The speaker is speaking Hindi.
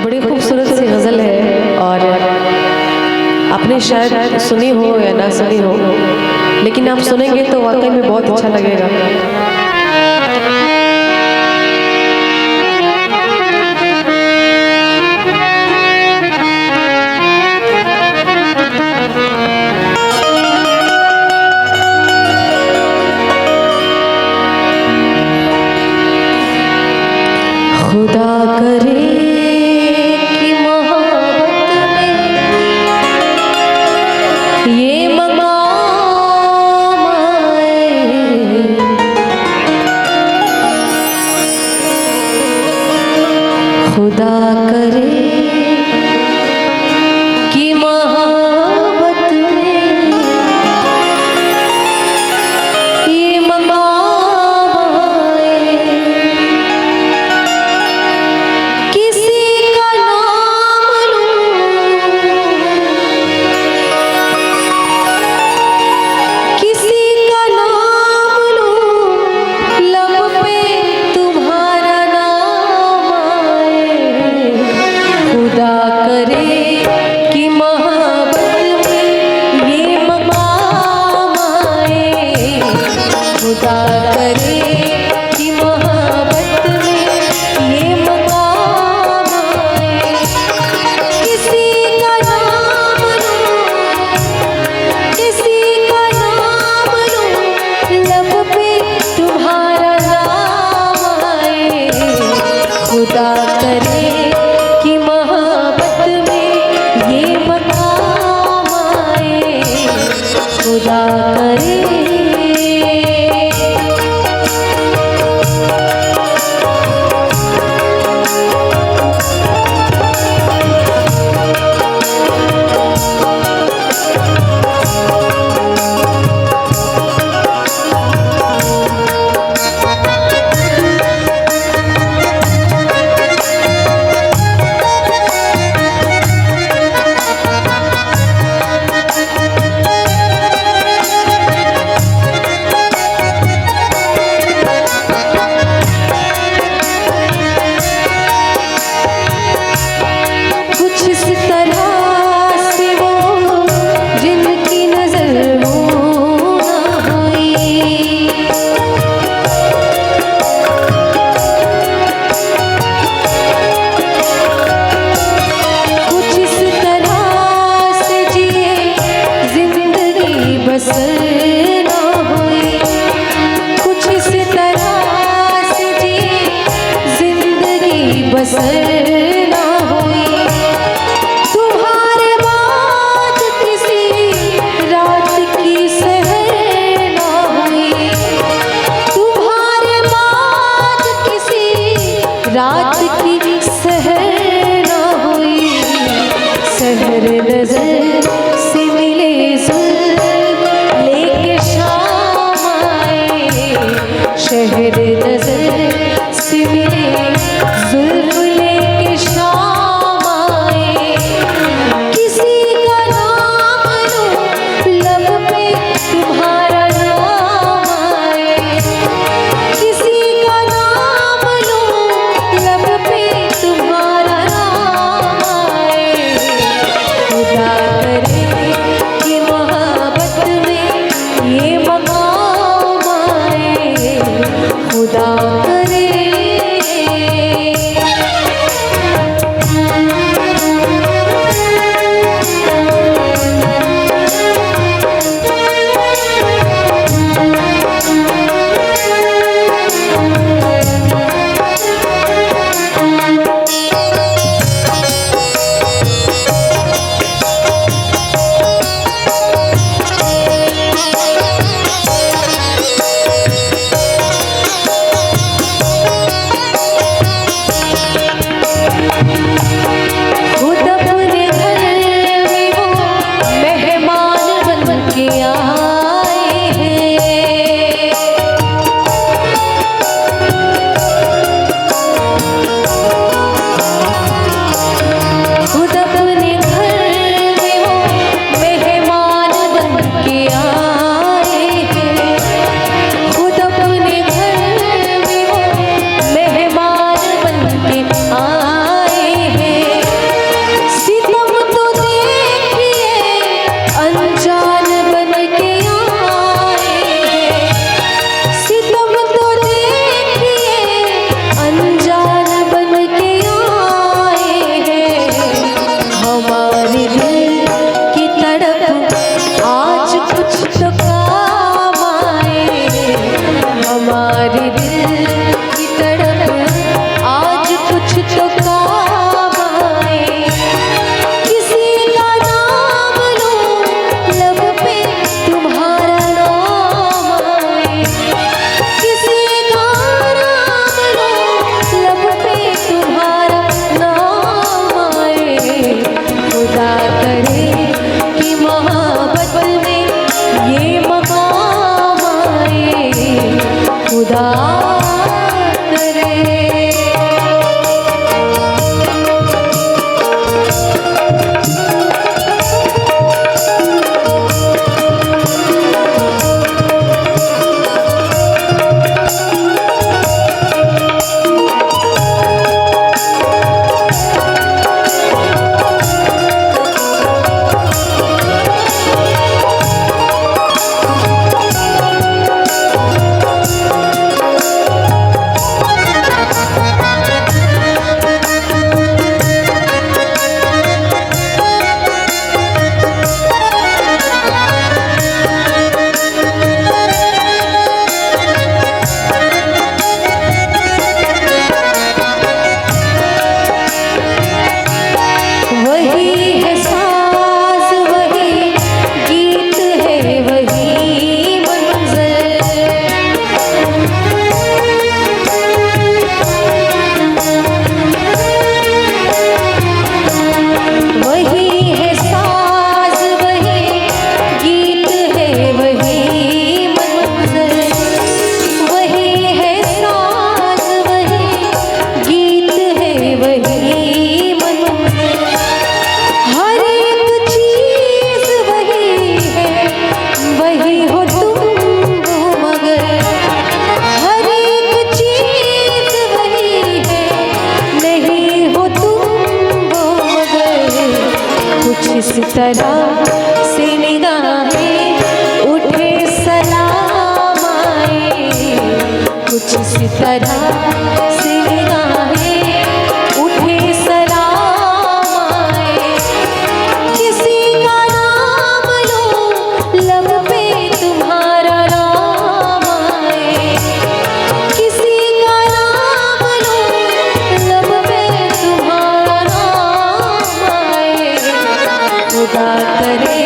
बड़ी खूबसूरत सी गज़ल है और आपने शायद सुनी हो या ना सुनी हो, लेकिन आप सुनेंगे तो वाकई में बहुत अच्छा लगेगा। खुदा करे कि मोहब्बत में ये मकाम आए, खुदा करे कि मोहब्बत में ये मकाम आए। किसी का नाम लूं, किसी का नाम लूं, लब पे तुम्हारा नाम आए। खुदा करे कि मोहब्बत में ये मकाम आए, खुदा करे कि मोहब्बत में ये मकाम आए। किसी का नाम लूं, किसी का नाम लूं, लब पे तुम्हारा नाम आए। खुदा करे कि मोहब्बत में ये मकाम आए, खुदा करे। कुछ इस तरह से वो जिनकी नजर हो ना हुई, कुछ इस तरह से जिए जिंदगी बसर ना हुई, कुछ इस तरह से जिए जिंदगी बसर ना हुई। तुम्हारे बाद किसी रात की सहर ना हुई, तुम्हारे बाद किसी रात की सहर ना हुई। सहर नजर से मिले जुल्फ लेके शाम आए, शहर नजर से मिले जुल्फ लेके शाम आए। किसी का नाम लूं, लब पे तुम्हारा नाम आए। किसी का नाम लूं, लब पे तुम्हारा नाम आए। खुदा करे कि मोहब्बत में ये मकाम आए, इस तरह से निगाहें उठे सलाम आए, कुछ इस तरह से निगाहें उठे सलाम आए। किसी का नाम लो लब पे तुम्हारा नाम आए, किसी का नाम लो लब पे तुम्हारा नाम आए। खुदा करे